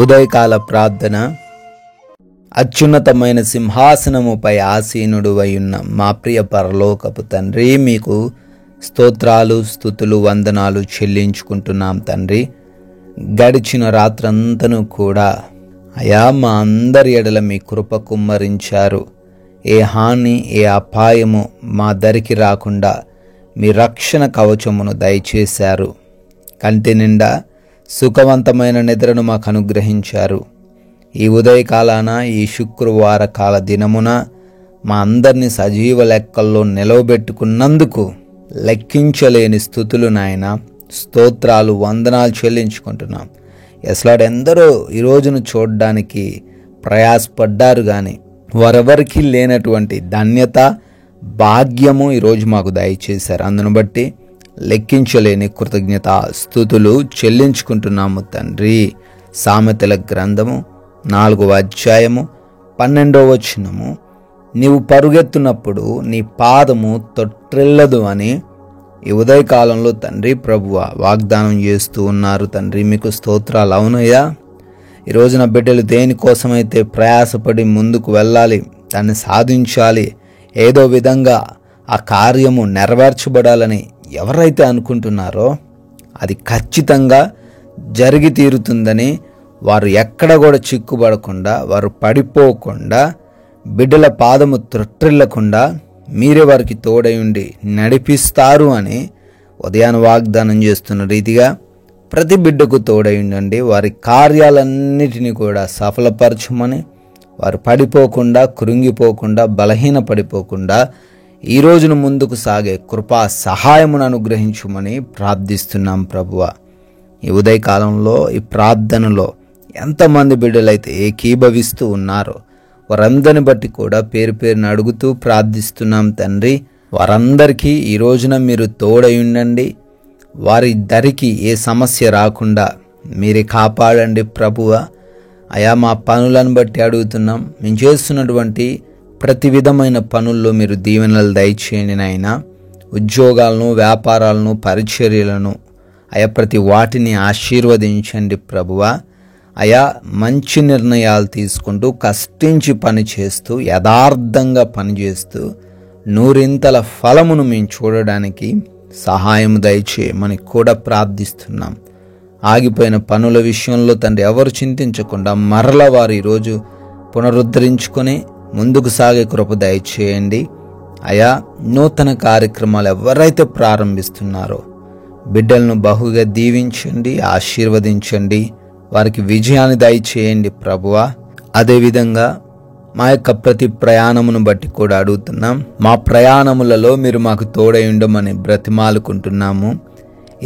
ఉదయకాల ప్రార్థన. అత్యున్నతమైన సింహాసనముపై ఆసీనుడువై ఉన్న మా ప్రియ పరలోకపు తండ్రి, మీకు స్తోత్రాలు, స్తుతులు, వందనాలు చెల్లించుకుంటున్నాం తండ్రి. గడిచిన రాత్రంతను కూడా అయా మా అందరి ఎడల మీ కృప కుమ్మరించారు. ఏ హాని, ఏ అపాయము మా దరికి రాకుండా మీ రక్షణ కవచమును దయచేశారు. కంటి నిండా సుఖవంతమైన నిద్రను మాకు అనుగ్రహించారు. ఈ ఉదయకాలాన, ఈ శుక్రవార కాల దినమున మా అందరినీ సజీవ లెక్కల్లో నిలవబెట్టుకున్నందుకు లెక్కించలేని స్తుతులు నాయన, స్తోత్రాలు, వందనాలు చెల్లించుకుంటున్నాం. ఎస్లాడ్ ఎందరో ఈ రోజును చూడడానికి ప్రయాసపడ్డారు, కానీ వారెవరికి లేనటువంటి ధన్యత, భాగ్యము ఈరోజు మాకు దయచేశారు. అందును బట్టి లెక్కించలేని కృతజ్ఞత స్తుతులు చెల్లించుకుంటున్నాము తండ్రి. సామెతల గ్రంథము 4వ అధ్యాయము 12వ వచనము, నీవు పరుగెత్తునప్పుడు నీ పాదము తొట్టిల్లదు అని ఈ ఉదయకాలంలో తండ్రి ప్రభువ వాగ్దానం చేస్తూ ఉన్నారు తండ్రి. మీకు స్తోత్రాలు. అవునయ్యా, ఈ రోజున బిడ్డలు దేనికోసమైతే ప్రయాసపడి ముందుకు వెళ్ళాలి, దాన్ని సాధించాలి, ఏదో విధంగా ఆ కార్యము నెరవేర్చబడాలని ఎవరైతే అనుకుంటున్నారో అది ఖచ్చితంగా జరిగి తీరుతుందని, వారు ఎక్కడ కూడా చిక్కుబడకుండా, వారు పడిపోకుండా, బిడ్డల పాదము త్రొట్టిల్లకుండా మీరే వారికి తోడై ఉండి నడిపిస్తారు అని ఉదయాన్ని వాగ్దానం చేస్తున్న రీతిగా ప్రతి బిడ్డకు తోడై ఉండండి. వారి కార్యాలన్నిటినీ కూడా సఫలపరచమని, వారు పడిపోకుండా, కృంగిపోకుండా, బలహీన పడిపోకుండా ఈ రోజును ముందుకు సాగే కృపా సహాయమును అనుగ్రహించమని ప్రార్థిస్తున్నాం ప్రభువ. ఈ ఉదయకాలంలో ఈ ప్రార్థనలో ఎంతమంది బిడ్డలైతే ఏకీభవిస్తూ ఉన్నారో వారందరిని బట్టి కూడా పేరు పేరును అడుగుతూ ప్రార్థిస్తున్నాం తండ్రి. వారందరికీ ఈ రోజున మీరు తోడై ఉండండి. వారి దరికి ఏ సమస్య రాకుండా మీరే కాపాడండి ప్రభువ. అయా, మా పనులను బట్టి అడుగుతున్నాం. మేము చేస్తున్నటువంటి ప్రతి విధమైన పనుల్లో మీరు దీవెనలు దయచేయండి నాయన. ఉద్యోగాలను, వ్యాపారాలను, పరిచర్యలను అయా ప్రతి వాటిని ఆశీర్వదించండి ప్రభువ. అయా, మంచి నిర్ణయాలు తీసుకుంటూ, కష్టించి పని చేస్తూ, యథార్థంగా పనిచేస్తూ నూరింతల ఫలమును మేము చూడడానికి సహాయం దయచేయమని కూడా ప్రార్థిస్తున్నాం. ఆగిపోయిన పనుల విషయంలో తండ్రి ఎవరు చింతించకుండా మరల వారు ఈరోజు పునరుద్ధరించుకొని ముందుకు సాగే కృప దయచేయండి. అయా, నూతన కార్యక్రమాలు ఎవరైతే ప్రారంభిస్తున్నారో బిడ్డలను బహుగా దీవించండి, ఆశీర్వదించండి, వారికి విజయాన్ని దయచేయండి ప్రభువా. అదేవిధంగా మా యొక్క ప్రతి ప్రయాణమును బట్టి కూడా అడుగుతున్నాం. మా ప్రయాణములలో మీరు మాకు తోడై ఉండమని బ్రతిమాలుకుంటున్నాము.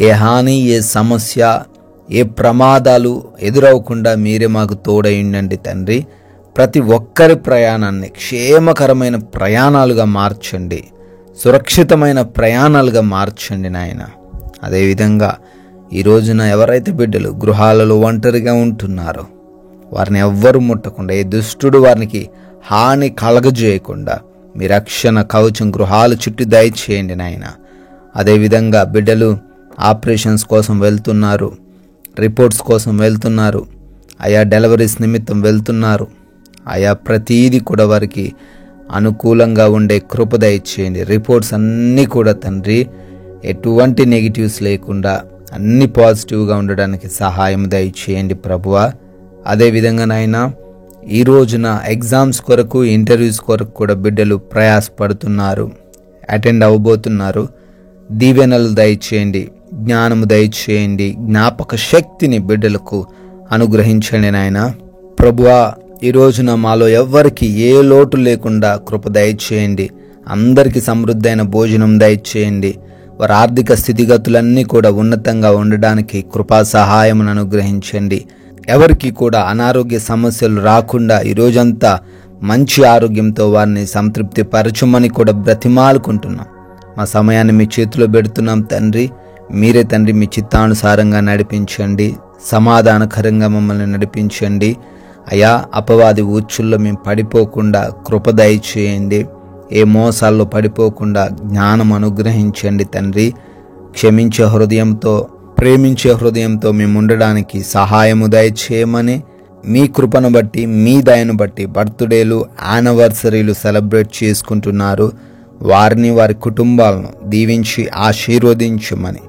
ఏ హాని, ఏ సమస్య, ఏ ప్రమాదాలు ఎదురవకుండా మీరే మాకు తోడై ఉండండి తండ్రి. ప్రతి ఒక్కరి ప్రయాణాన్ని క్షేమకరమైన ప్రయాణాలుగా మార్చండి, సురక్షితమైన ప్రయాణాలుగా మార్చండి నాయన. అదేవిధంగా ఈ రోజున ఎవరైతే బిడ్డలు గృహాలలో ఒంటరిగా ఉంటున్నారో వారిని ఎవ్వరూ ముట్టకుండా, ఏ దుష్టుడు వారికి హాని కలగజేయకుండా మీ రక్షణ కవచం గృహాల చుట్టూ దయచేయండి నాయన. అదేవిధంగా బిడ్డలు ఆపరేషన్స్ కోసం వెళ్తున్నారు, రిపోర్ట్స్ కోసం వెళ్తున్నారు, ఆయా డెలివరీస్ నిమిత్తం వెళ్తున్నారు. ఆయా ప్రతీది కూడా వారికి అనుకూలంగా ఉండే కృప దయచేయండి. రిపోర్ట్స్ అన్నీ కూడా తండ్రి ఎటువంటి నెగిటివ్స్ లేకుండా అన్ని పాజిటివ్గా ఉండడానికి సహాయం దయచేయండి ప్రభువా. అదేవిధంగా నాయన, ఈ రోజున ఎగ్జామ్స్ కొరకు, ఇంటర్వ్యూస్ కొరకు కూడా బిడ్డలు ప్రయాసపడుతున్నారు, అటెండ్ అవ్వబోతున్నారు. దీవెనలు దయచేయండి, జ్ఞానము దయచేయండి, జ్ఞాపక శక్తిని బిడ్డలకు అనుగ్రహించండి నాయన. ప్రభువా, ఈ రోజున మాలో ఎవ్వరికి ఏ లోటు లేకుండా కృప దయచేయండి. అందరికీ సమృద్ధైన భోజనం దయచేయండి. వారి ఆర్థిక స్థితిగతులన్నీ కూడా ఉన్నతంగా ఉండడానికి కృపా సహాయమును అనుగ్రహించండి. ఎవరికి కూడా అనారోగ్య సమస్యలు రాకుండా ఈ రోజంతా మంచి ఆరోగ్యంతో వారిని సంతృప్తి పరచమని కూడా బ్రతిమాలుకుంటున్నాం. మా సమయాన్ని మీ చేతిలో పెడుతున్నాం తండ్రి. మీరే తండ్రి మీ చిత్తానుసారంగా నడిపించండి, సమాధానకరంగా మమ్మల్ని నడిపించండి. అయా, అపవాది ఊచుల్లో మేము పడిపోకుండా కృప దయచేయండి. ఏ మోసాల్లో పడిపోకుండా జ్ఞానం అనుగ్రహించండి తండ్రి. క్షమించే హృదయంతో, ప్రేమించే హృదయంతో మేము ఉండడానికి సహాయము దయచేయమని మీ కృపను బట్టి, మీ దయను బట్టి బర్త్డేలు, యానివర్సరీలు సెలబ్రేట్ చేసుకుంటున్నారు. వారిని, వారి కుటుంబాలను దీవించి ఆశీర్వదించమని,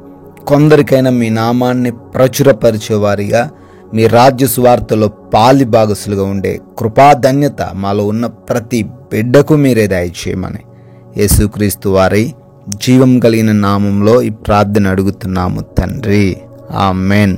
కొందరికైనా మీ నామాన్ని ప్రచురపరిచేవారిగా, మీ రాజ్య సువార్తలో పాలి భాగస్సులుగా ఉండే కృపాధన్యత మాలో ఉన్న ప్రతి బిడ్డకు మీరే దయచేయమని యేసుక్రీస్తు వారి జీవం కలిగిన నామంలో ఈ ప్రార్థన అడుగుతున్నాము తండ్రి. ఆమెన్.